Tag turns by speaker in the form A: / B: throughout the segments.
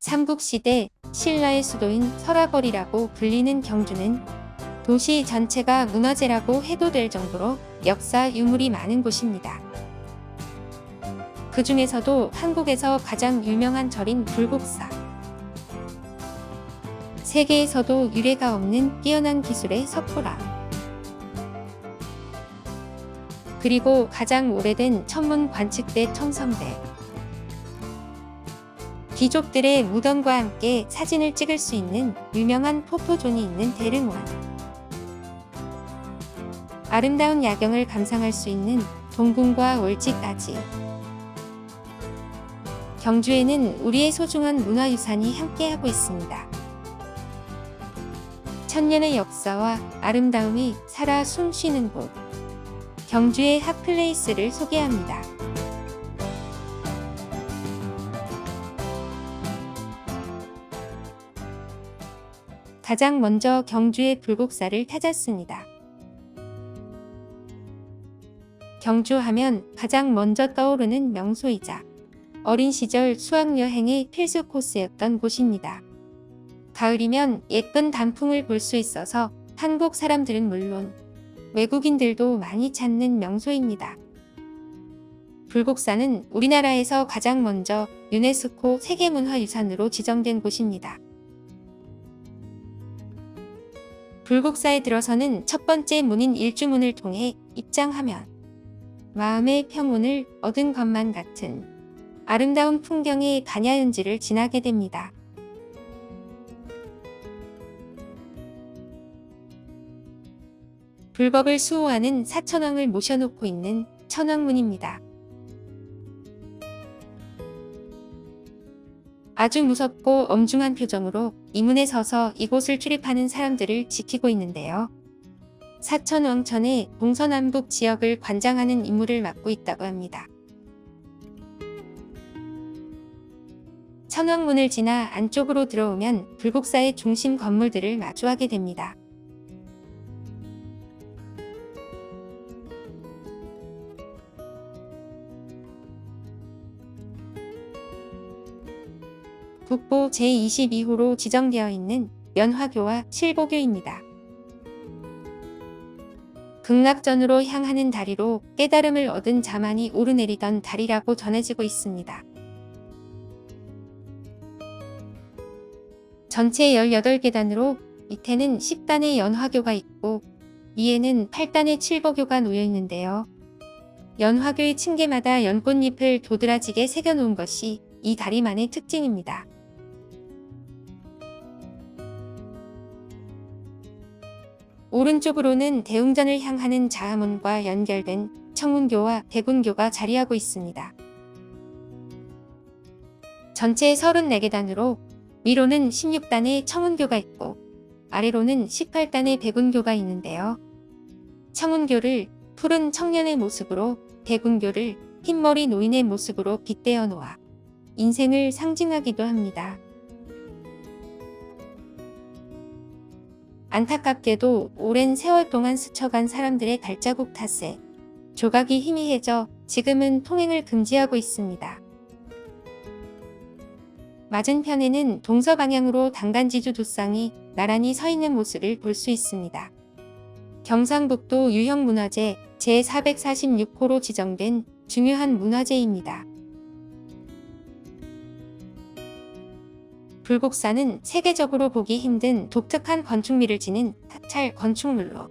A: 삼국시대 신라의 수도인 설화벌이라고 불리는 경주는 도시 전체가 문화재라고 해도 될 정도로 역사 유물이 많은 곳입니다. 그 중에서도 한국에서 가장 유명한 절인 불국사. 세계에서도 유례가 없는 뛰어난 기술의 석고라. 그리고 가장 오래된 천문 관측대 첨성대. 귀족들의 무덤과 함께 사진을 찍을 수 있는 유명한 포토존이 있는 대릉원. 아름다운 야경을 감상할 수 있는 동궁과 월지까지. 경주에는 우리의 소중한 문화유산이 함께하고 있습니다. 천년의 역사와 아름다움이 살아 숨쉬는 곳. 경주의 핫플레이스를 소개합니다. 가장 먼저 경주의 불국사를 찾았습니다. 경주하면 가장 먼저 떠오르는 명소이자 어린 시절 수학여행의 필수 코스였던 곳입니다. 가을이면 예쁜 단풍을 볼 수 있어서 한국 사람들은 물론 외국인들도 많이 찾는 명소입니다. 불국사는 우리나라에서 가장 먼저 유네스코 세계문화유산으로 지정된 곳입니다. 불국사에 들어서는 첫 번째 문인 일주문을 통해 입장하면 마음의 평온을 얻은 것만 같은 아름다운 풍경의 반야연지를 지나게 됩니다. 불법을 수호하는 사천왕을 모셔놓고 있는 천왕문입니다. 아주 무섭고 엄중한 표정으로 이 문에 서서 이곳을 출입하는 사람들을 지키고 있는데요. 사천왕천의 동서남북 지역을 관장하는 임무를 맡고 있다고 합니다. 천왕문을 지나 안쪽으로 들어오면 불국사의 중심 건물들을 마주하게 됩니다. 국보 제22호로 지정되어 있는 연화교와 칠보교입니다. 극락전으로 향하는 다리로 깨달음을 얻은 자만이 오르내리던 다리라고 전해지고 있습니다. 전체 18계단으로 밑에는 10단의 연화교가 있고 위에는 8단의 칠보교가 놓여 있는데요. 연화교의 층계마다 연꽃잎을 도드라지게 새겨놓은 것이 이 다리만의 특징입니다. 오른쪽으로는 대웅전을 향하는 자하문과 연결된 청운교와 대군교가 자리하고 있습니다. 전체 34계단으로 위로는 16단의 청운교가 있고 아래로는 18단의 대군교가 있는데요. 청운교를 푸른 청년의 모습으로, 대군교를 흰머리 노인의 모습으로 빗대어 놓아 인생을 상징하기도 합니다. 안타깝게도 오랜 세월 동안 스쳐간 사람들의 발자국 탓에 조각이 희미해져 지금은 통행을 금지하고 있습니다. 맞은편에는 동서방향으로 당간지주 두 쌍이 나란히 서 있는 모습을 볼 수 있습니다. 경상북도 유형문화재 제446호로 지정된 중요한 문화재입니다. 불국사는 세계적으로 보기 힘든 독특한 건축미를 지닌 사찰 건축물로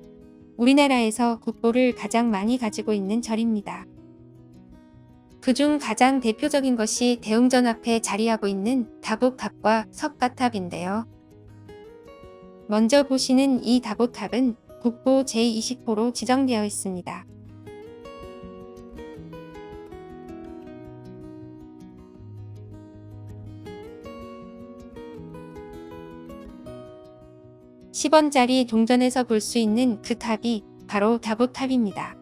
A: 우리나라에서 국보를 가장 많이 가지고 있는 절입니다. 그중 가장 대표적인 것이 대웅전 앞에 자리하고 있는 다보탑과 석가탑인데요. 먼저 보시는 이 다보탑은 국보 제20호로 지정되어 있습니다. (10원짜리) 동전에서 볼 수 있는 그 탑이 바로 다보탑입니다.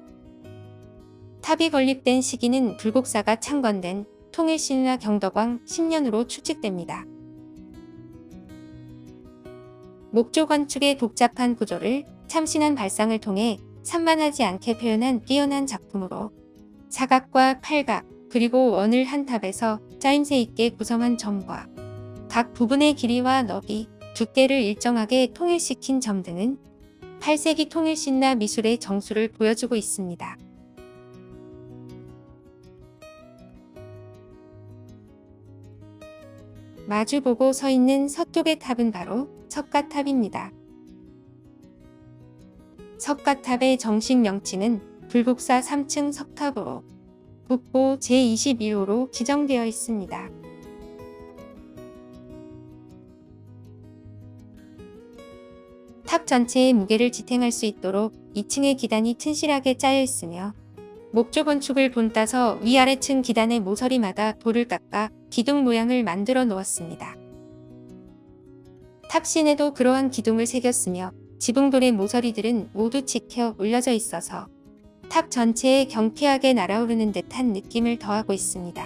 A: 탑이 건립된 시기는 불국사가 창건된 통일신라 경덕왕 10년으로 추측됩니다. 목조 건축의 복잡한 구조를 참신한 발상을 통해 산만하지 않게 표현한 뛰어난 작품으로 사각과 팔각 그리고 원을 한 탑에서 짜임새 있게 구성한 점과 각 부분의 길이와 너비, 두께를 일정하게 통일시킨 점 등은 8세기 통일신라 미술의 정수를 보여주고 있습니다. 마주보고 서 있는 서쪽의 탑은 바로 석가탑입니다. 석가탑의 정식 명칭은 불국사 3층 석탑으로 국보 제21호로 지정되어 있습니다. 탑 전체의 무게를 지탱할 수 있도록 2층의 기단이 튼실하게 짜여 있으며 목조 건축을 본따서 위아래층 기단의 모서리마다 돌을 깎아 기둥 모양을 만들어 놓았습니다. 탑신에도 그러한 기둥을 새겼으며 지붕돌의 모서리들은 모두 찍혀 올려져 있어서 탑 전체에 경쾌하게 날아오르는 듯한 느낌을 더하고 있습니다.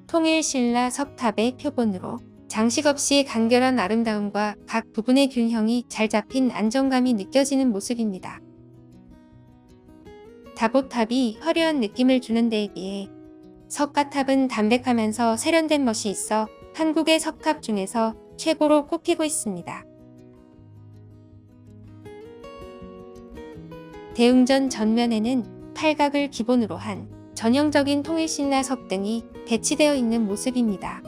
A: 통일신라 석탑의 표본으로 장식 없이 간결한 아름다움과 각 부분의 균형이 잘 잡힌 안정감이 느껴지는 모습입니다. 다보탑이 화려한 느낌을 주는 데에 비해 석가탑은 담백하면서 세련된 멋이 있어 한국의 석탑 중에서 최고로 꼽히고 있습니다. 대웅전 전면에는 팔각을 기본으로 한 전형적인 통일신라 석등이 배치되어 있는 모습입니다.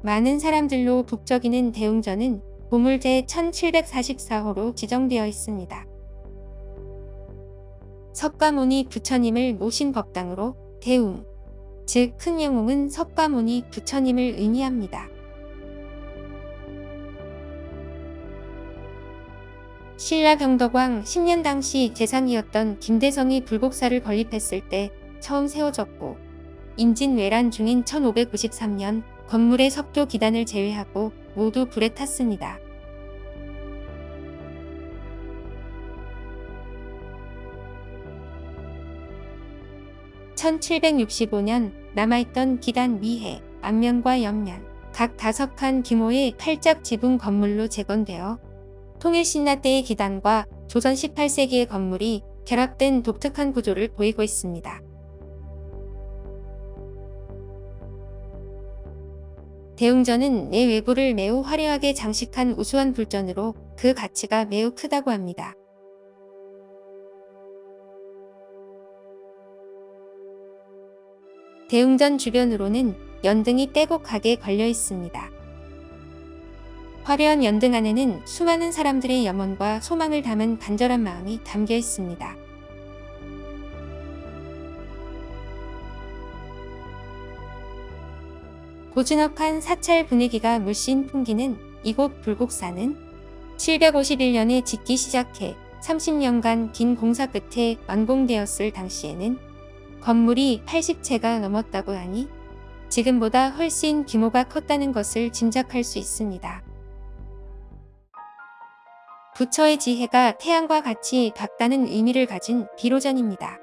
A: 많은 사람들로 북적이는 대웅전은 보물제 1744호로 지정되어 있습니다. 석가모니 부처님을 모신 법당으로 대웅, 즉 큰 영웅은 석가모니 부처님을 의미합니다. 신라 병덕왕 10년 당시 재상이었던 김대성이 불국사를 건립했을 때 처음 세워졌고 임진왜란 중인 1593년 건물의 석조 기단을 제외하고 모두 불에 탔습니다. (1765년) 남아있던 기단 위해, 앞면과 옆면 각 5칸 규모의 팔짝 지붕 건물로 재건되어 통일신라 때의 기단과 조선 18세기의 건물이 결합된 독특한 구조를 보이고 있습니다. 대웅전은 내외부를 매우 화려하게 장식한 우수한 불전으로 그 가치가 매우 크다고 합니다. 대웅전 주변으로는 연등이 떼곡하게 걸려 있습니다. 화려한 연등 안에는 수많은 사람들의 염원과 소망을 담은 간절한 마음이 담겨 있습니다. 고즈넉한 사찰 분위기가 물씬 풍기는 이곳 불국사는 751년에 짓기 시작해 30년간 긴 공사 끝에 완공되었을 당시에는 건물이 80채가 넘었다고 하니 지금보다 훨씬 규모가 컸다는 것을 짐작할 수 있습니다. 부처의 지혜가 태양과 같이 밝다는 의미를 가진 비로전입니다.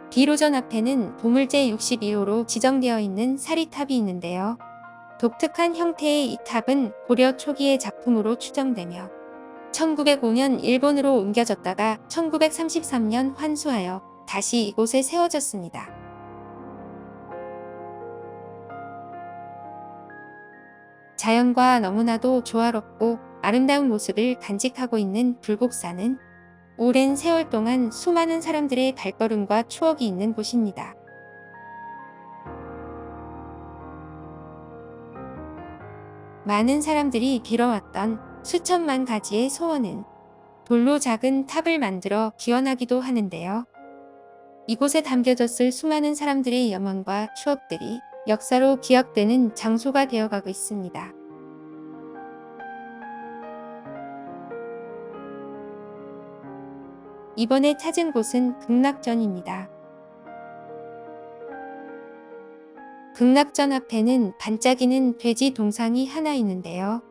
A: 비로전 앞에는 보물제 62호로 지정되어 있는 사리탑이 있는데요. 독특한 형태의 이 탑은 고려 초기의 작품으로 추정되며 1905년 일본으로 옮겨졌다가 1933년 환수하여 다시 이곳에 세워졌습니다. 자연과 너무나도 조화롭고 아름다운 모습을 간직하고 있는 불국사는 오랜 세월 동안 수많은 사람들의 발걸음과 추억이 있는 곳입니다. 많은 사람들이 빌어왔던 수천만 가지의 소원은 돌로 작은 탑을 만들어 기원하기도 하는데요. 이곳에 담겨졌을 수많은 사람들의 염원과 추억들이 역사로 기억되는 장소가 되어가고 있습니다. 이번에 찾은 곳은 극락전입니다. 극락전 앞에는 반짝이는 돼지 동상이 하나 있는데요.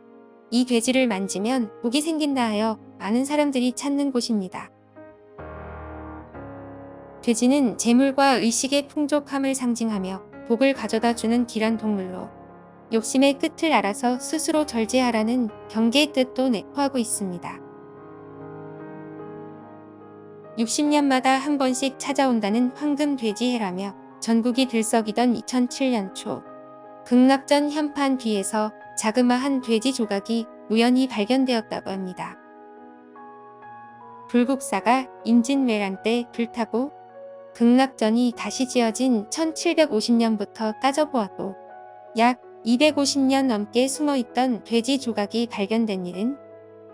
A: 이 돼지를 만지면 복이 생긴다 하여 많은 사람들이 찾는 곳입니다. 돼지는 재물과 의식의 풍족함을 상징하며 복을 가져다 주는 귀한 동물로 욕심의 끝을 알아서 스스로 절제하라는 경계의 뜻도 내포하고 있습니다. 60년마다 한 번씩 찾아온다는 황금 돼지해라며 전국이 들썩이던 2007년 초 극락전 현판 뒤에서 자그마한 돼지 조각이 우연히 발견되었다고 합니다. 불국사가 임진왜란 때 불타고 극락전이 다시 지어진 1750년부터 따져보아도 약 250년 넘게 숨어있던 돼지 조각이 발견된 일은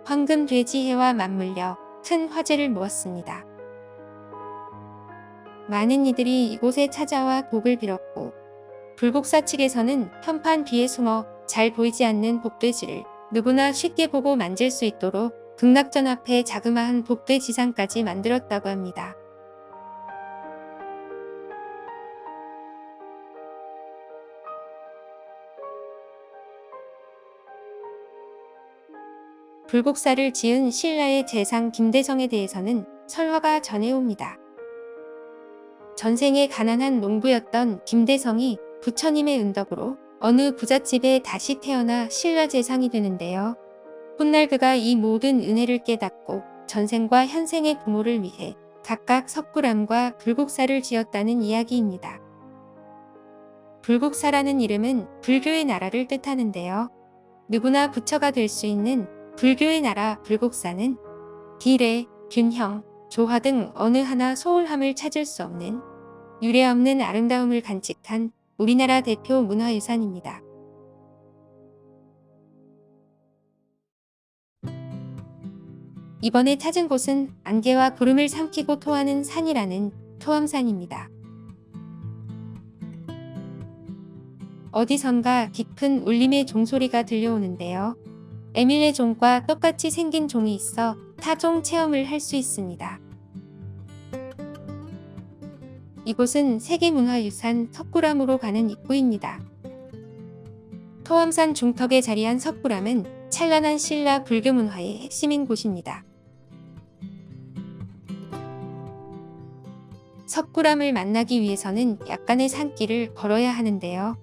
A: 황금 돼지해와 맞물려 큰 화제를 모았습니다. 많은 이들이 이곳에 찾아와 복을 빌었고 불국사 측에서는 현판 뒤에 숨어 잘 보이지 않는 복돼지를 누구나 쉽게 보고 만질 수 있도록 극락전 앞에 자그마한 복돼지상까지 만들었다고 합니다. 불국사를 지은 신라의 재상 김대성에 대해서는 설화가 전해옵니다. 전생에 가난한 농부였던 김대성이 부처님의 은덕으로 어느 부잣집에 다시 태어나 신라 재상이 되는데요. 훗날 그가 이 모든 은혜를 깨닫고 전생과 현생의 부모를 위해 각각 석굴암과 불국사를 지었다는 이야기입니다. 불국사라는 이름은 불교의 나라를 뜻하는데요. 누구나 부처가 될 수 있는 불교의 나라 불국사는 비례, 균형, 조화 등 어느 하나 소홀함을 찾을 수 없는 유례없는 아름다움을 간직한 우리나라 대표 문화유산입니다. 이번에 찾은 곳은 안개와 구름을 삼키고 토하는 산이라는 토암산입니다. 어디선가 깊은 울림의 종소리가 들려오는데요. 에밀레 종과 똑같이 생긴 종이 있어 타종 체험을 할 수 있습니다. 이곳은 세계문화유산 석굴암으로 가는 입구입니다. 토암산 중턱에 자리한 석굴암은 찬란한 신라 불교 문화의 핵심인 곳입니다. 석굴암을 만나기 위해서는 약간의 산길을 걸어야 하는데요.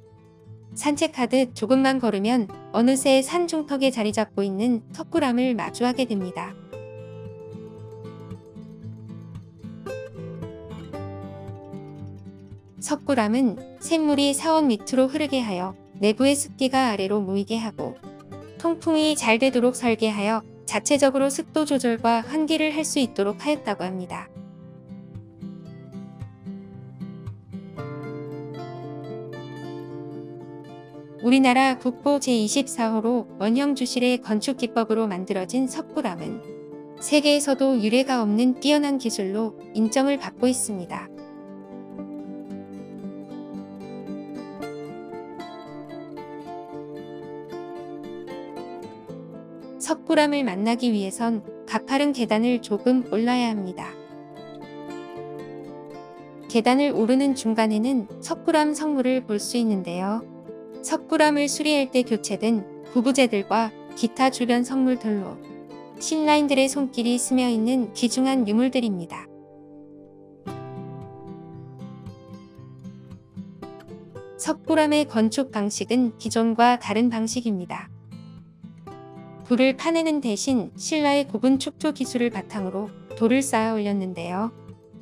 A: 산책하듯 조금만 걸으면 어느새 산 중턱에 자리 잡고 있는 석굴암을 마주하게 됩니다. 석굴암은 샘물이 사원 밑으로 흐르게 하여 내부의 습기가 아래로 모이게 하고 통풍이 잘 되도록 설계하여 자체적으로 습도 조절과 환기를 할 수 있도록 하였다고 합니다. 우리나라 국보 제24호로 원형주실의 건축기법으로 만들어진 석굴암은 세계에서도 유례가 없는 뛰어난 기술로 인정을 받고 있습니다. 석굴암을 만나기 위해선 가파른 계단을 조금 올라야 합니다. 계단을 오르는 중간에는 석굴암 성물을 볼 수 있는데요. 석굴암을 수리할 때 교체된 구부제들과 기타 주변 성물들로 신라인들의 손길이 스며 있는 귀중한 유물들입니다. 석굴암의 건축 방식은 기존과 다른 방식입니다. 불을 파내는 대신 신라의 고분 축조 기술을 바탕으로 돌을 쌓아 올렸는데요.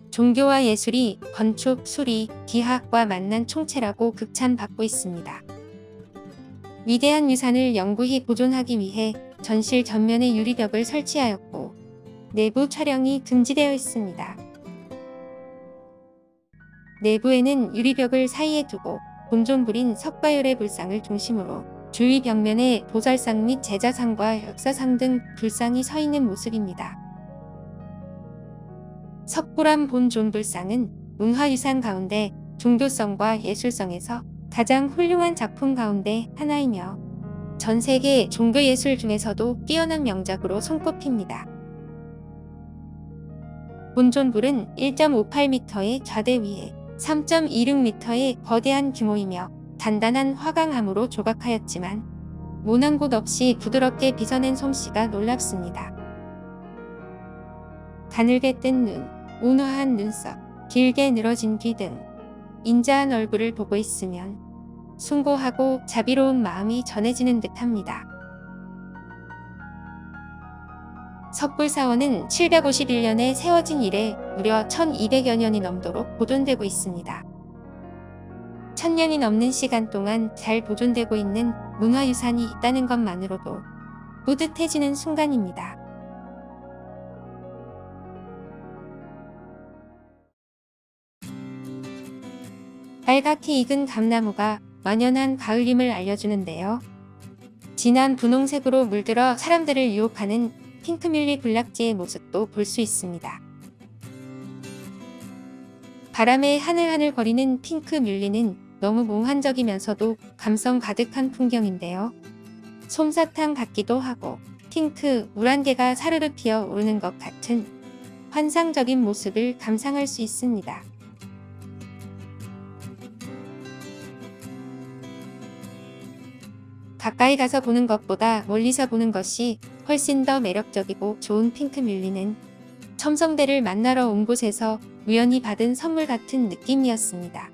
A: 종교와 예술이 건축, 수리, 기하학과 만난 총체라고 극찬받고 있습니다. 위대한 유산을 영구히 보존하기 위해 전실 전면에 유리벽을 설치하였고 내부 촬영이 금지되어 있습니다. 내부에는 유리벽을 사이에 두고 본존불인 석가열의 불상을 중심으로 주위 벽면에 보살상 및 제자상과 역사상 등 불상이 서 있는 모습입니다. 석굴암 본존불상은 문화유산 가운데 종교성과 예술성에서 가장 훌륭한 작품 가운데 하나이며 전 세계 종교예술 중에서도 뛰어난 명작으로 손꼽힙니다. 본존불은 1.58m의 좌대 위에 3.26m의 거대한 규모이며 단단한 화강암으로 조각하였지만 모난 곳 없이 부드럽게 빗어낸 솜씨가 놀랍습니다. 가늘게 뜬 눈, 온화한 눈썹, 길게 늘어진 귀 등 인자한 얼굴을 보고 있으면 숭고하고 자비로운 마음이 전해지는 듯합니다. 석굴사원은 751년에 세워진 이래 무려 1200여 년이 넘도록 보존되고 있습니다. 1000년이 넘는 시간 동안 잘 보존되고 있는 문화유산이 있다는 것만으로도 뿌듯해지는 순간입니다. 빨갛게 익은 감나무가 완연한 가을임을 알려주는데요. 진한 분홍색으로 물들어 사람들을 유혹하는 핑크뮬리 군락지의 모습도 볼 수 있습니다. 바람에 하늘하늘 거리는 핑크뮬리는 너무 몽환적이면서도 감성 가득한 풍경인데요. 솜사탕 같기도 하고 핑크 물안개가 사르르 피어 오르는 것 같은 환상적인 모습을 감상할 수 있습니다. 가까이 가서 보는 것보다 멀리서 보는 것이 훨씬 더 매력적이고 좋은 핑크뮬리는 첨성대를 만나러 온 곳에서 우연히 받은 선물 같은 느낌이었습니다.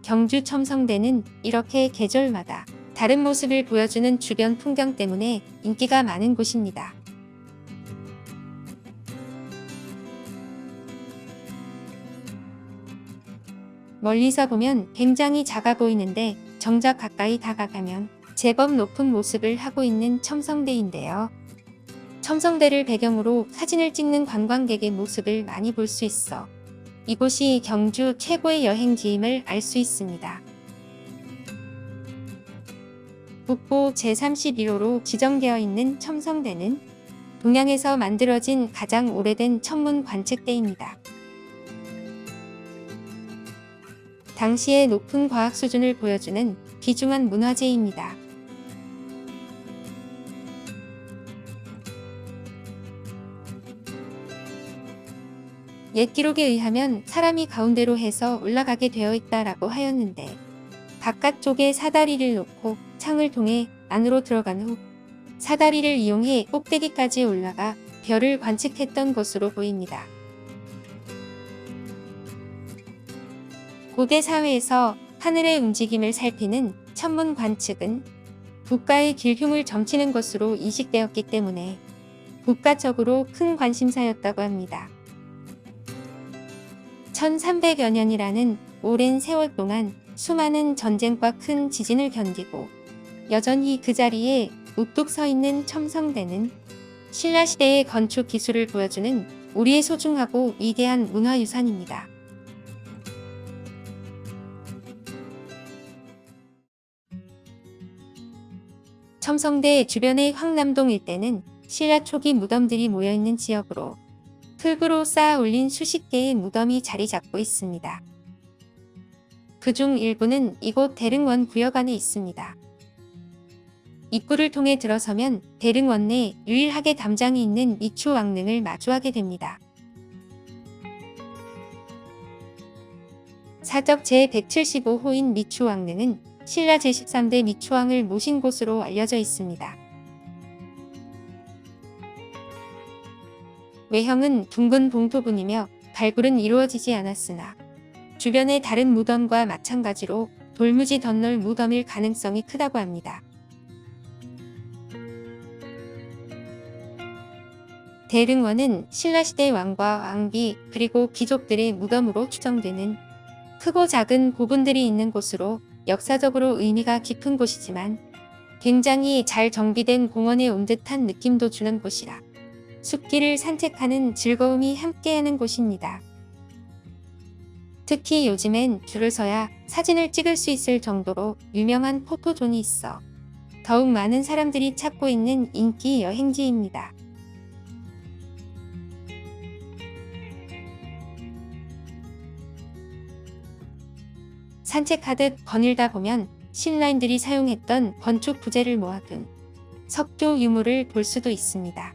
A: 경주 첨성대는 이렇게 계절마다 다른 모습을 보여주는 주변 풍경 때문에 인기가 많은 곳입니다. 멀리서 보면 굉장히 작아 보이는데 정작 가까이 다가가면 제법 높은 모습을 하고 있는 첨성대인데요. 첨성대를 배경으로 사진을 찍는 관광객의 모습을 많이 볼 수 있어 이곳이 경주 최고의 여행지임을 알 수 있습니다. 국보 제31호로 지정되어 있는 첨성대는 동양에서 만들어진 가장 오래된 천문 관측대입니다. 당시의 높은 과학 수준을 보여주는 귀중한 문화재입니다. 옛 기록에 의하면 사람이 가운데로 해서 올라가게 되어 있다라고 하였는데 바깥쪽에 사다리를 놓고 창을 통해 안으로 들어간 후 사다리를 이용해 꼭대기까지 올라가 별을 관측했던 것으로 보입니다. 고대 사회에서 하늘의 움직임을 살피는 천문 관측은 국가의 길흉을 점치는 것으로 인식되었기 때문에 국가적으로 큰 관심사였다고 합니다. 1300여 년이라는 오랜 세월 동안 수많은 전쟁과 큰 지진을 견디고 여전히 그 자리에 우뚝 서 있는 첨성대는 신라시대의 건축 기술을 보여주는 우리의 소중하고 위대한 문화유산입니다. 첨성대 주변의 황남동 일대는 신라 초기 무덤들이 모여있는 지역으로 흙으로 쌓아 올린 수십 개의 무덤이 자리 잡고 있습니다. 그중 일부는 이곳 대릉원 구역 안에 있습니다. 입구를 통해 들어서면 대릉원 내 유일하게 담장이 있는 미추왕릉을 마주하게 됩니다. 사적 제175호인 미추왕릉은 신라 제13대 미추왕을 모신 곳으로 알려져 있습니다. 외형은 둥근 봉토분이며 발굴은 이루어지지 않았으나 주변의 다른 무덤과 마찬가지로 돌무지 덧널 무덤일 가능성이 크다고 합니다. 대릉원은 신라시대 왕과 왕비 그리고 귀족들의 무덤으로 추정되는 크고 작은 고분들이 있는 곳으로 역사적으로 의미가 깊은 곳이지만 굉장히 잘 정비된 공원에 온 듯한 느낌도 주는 곳이라 숲길을 산책하는 즐거움이 함께하는 곳입니다. 특히 요즘엔 줄을 서야 사진을 찍을 수 있을 정도로 유명한 포토존이 있어 더욱 많은 사람들이 찾고 있는 인기 여행지입니다. 산책하듯 거닐다 보면 신라인들이 사용했던 건축 부재를 모아둔 석조 유물을 볼 수도 있습니다.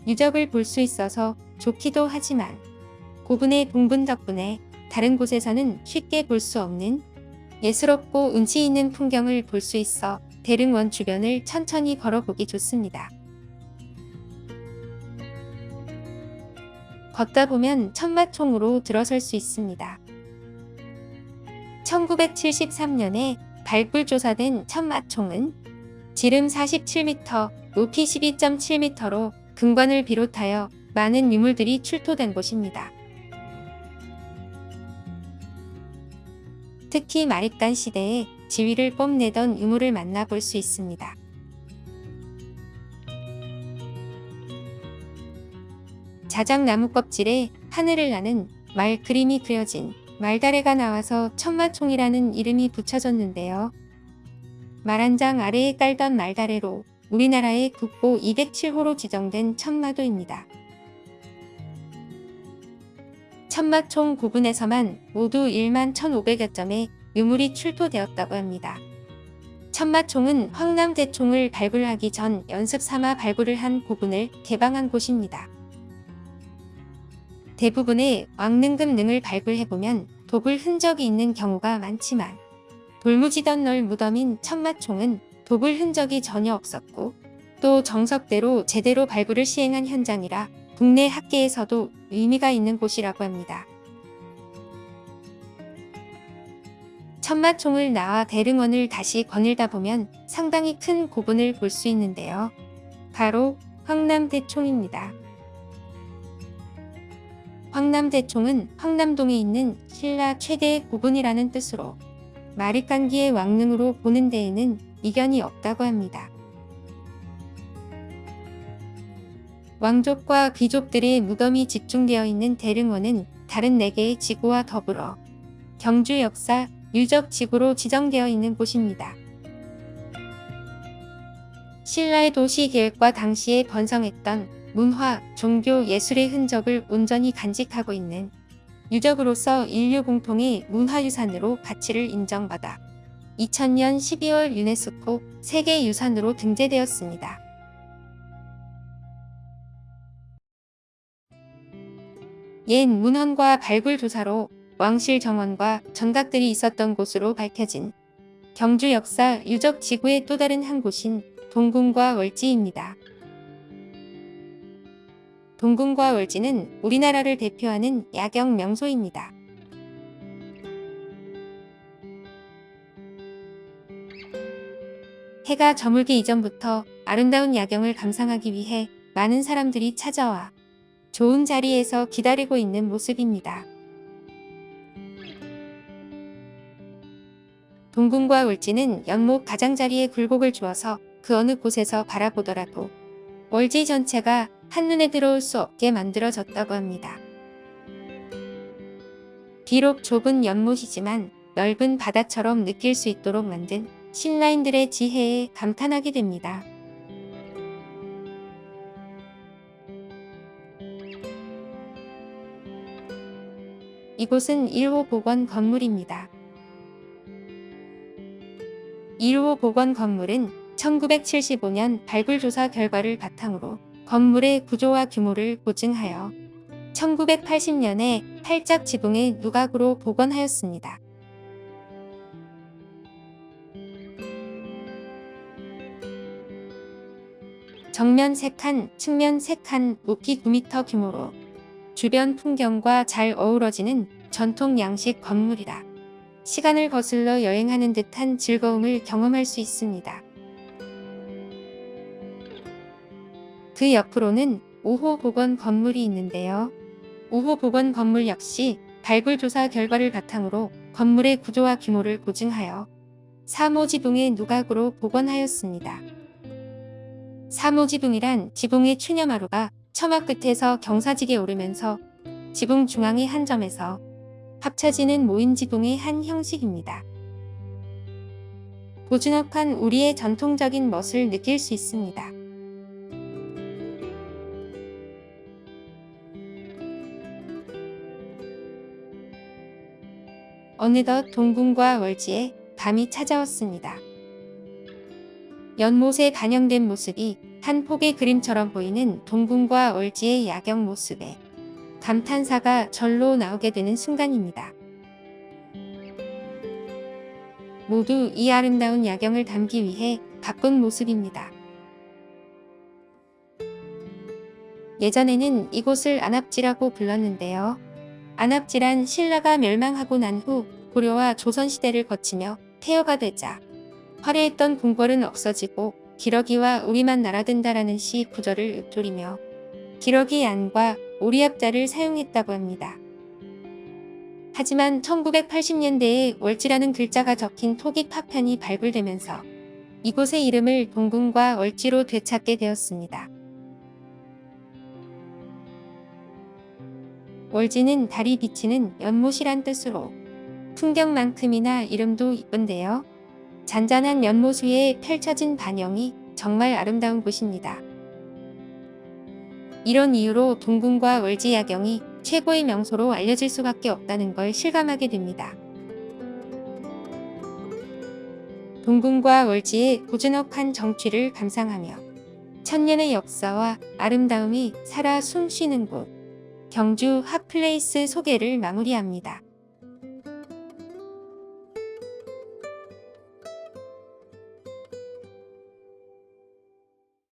A: 유적을 볼 수 있어서 좋기도 하지만 고분의 봉분 덕분에 다른 곳에서는 쉽게 볼 수 없는 예스럽고 운치 있는 풍경을 볼 수 있어 대릉원 주변을 천천히 걸어보기 좋습니다. 걷다 보면 천마총으로 들어설 수 있습니다. 1973년에 발굴 조사된 천마총은 지름 47m, 높이 12.7m로 금관을 비롯하여 많은 유물들이 출토된 곳입니다. 특히 마립간 시대에 지위를 뽐내던 유물을 만나볼 수 있습니다. 자작나무 껍질에 하늘을 나는 말 그림이 그려진 말다래가 나와서 천마총이라는 이름이 붙여졌는데요. 말 한 장 아래에 깔던 말다래로 우리나라의 국보 207호로 지정된 천마도입니다. 천마총 부근에서만 모두 1만 1,500여 점의 유물이 출토되었다고 합니다. 천마총은 황남대총을 발굴하기 전 연습 삼아 발굴을 한 고분을 개방한 곳입니다. 대부분의 왕능금 능을 발굴해보면 도굴 흔적이 있는 경우가 많지만 돌무지던 널 무덤인 천마총은 도굴 흔적이 전혀 없었고 또 정석대로 제대로 발굴을 시행한 현장이라 국내 학계에서도 의미가 있는 곳이라고 합니다. 천마총을 나와 대릉원을 다시 거닐다 보면 상당히 큰 고분을 볼 수 있는데요. 바로 황남대총입니다. 황남대총은 황남동에 있는 신라 최대의 고분이라는 뜻으로 마립간기의 왕릉으로 보는 데에는 이견이 없다고 합니다. 왕족과 귀족들의 무덤이 집중되어 있는 대릉원은 다른 4개의 지구와 더불어 경주 역사 유적 지구로 지정되어 있는 곳입니다. 신라의 도시 계획과 당시에 번성했던 문화, 종교, 예술의 흔적을 온전히 간직하고 있는 유적으로서 인류 공통의 문화유산으로 가치를 인정받아 2000년 12월 유네스코 세계유산으로 등재되었습니다. 옛 문헌과 발굴 조사로 왕실 정원과 전각들이 있었던 곳으로 밝혀진 경주 역사 유적 지구의 또 다른 한 곳인 동궁과 월지입니다. 동궁과 월지는 우리나라를 대표하는 야경 명소입니다. 해가 저물기 이전부터 아름다운 야경을 감상하기 위해 많은 사람들이 찾아와 좋은 자리에서 기다리고 있는 모습입니다. 동궁과 월지는 연못 가장자리에 굴곡을 주어서 그 어느 곳에서 바라보더라도 월지 전체가 한눈에 들어올 수 없게 만들어졌다고 합니다. 비록 좁은 연못이지만 넓은 바다처럼 느낄 수 있도록 만든 신라인들의 지혜에 감탄하게 됩니다. 이곳은 1호 복원 건물입니다. 1호 복원 건물은 1975년 발굴조사 결과를 바탕으로 건물의 구조와 규모를 보증하여 1980년에 팔작 지붕의 누각으로 복원하였습니다. 정면 3칸, 측면 3칸, 높이 9m 규모로 주변 풍경과 잘 어우러지는 전통 양식 건물이라 시간을 거슬러 여행하는 듯한 즐거움을 경험할 수 있습니다. 그 옆으로는 5호 복원 건물이 있는데요. 5호 복원 건물 역시 발굴 조사 결과를 바탕으로 건물의 구조와 규모를 보증하여 3호 지붕의 누각으로 복원하였습니다. 3호 지붕이란 지붕의 추녀마루가 처마 끝에서 경사지게 오르면서 지붕 중앙의 한 점에서 합쳐지는 모인 지붕의 한 형식입니다. 고즈넉한 우리의 전통적인 멋을 느낄 수 있습니다. 어느덧 동궁과 월지에 밤이 찾아왔습니다. 연못에 반영된 모습이 한 폭의 그림처럼 보이는 동궁과 월지의 야경 모습에 감탄사가 절로 나오게 되는 순간입니다. 모두 이 아름다운 야경을 담기 위해 바쁜 모습입니다. 예전에는 이곳을 안압지라고 불렀는데요. 안압지란 신라가 멸망하고 난 후 고려와 조선시대를 거치며 폐허가 되자 화려했던 궁궐은 없어지고 기러기와 우리만 날아든다라는 시 구절을 읊조리며 기러기 안과 오리압자를 사용했다고 합니다. 하지만 1980년대에 월지라는 글자가 적힌 토기 파편이 발굴되면서 이곳의 이름을 동궁과 월지로 되찾게 되었습니다. 월지는 달이 비치는 연못이란 뜻으로 풍경만큼이나 이름도 이쁜데요. 잔잔한 연못 위에 펼쳐진 반영이 정말 아름다운 곳입니다. 이런 이유로 동궁과 월지 야경이 최고의 명소로 알려질 수밖에 없다는 걸 실감하게 됩니다. 동궁과 월지의 고즈넉한 정취를 감상하며 천년의 역사와 아름다움이 살아 숨쉬는 곳 경주 핫플레이스 소개를 마무리합니다.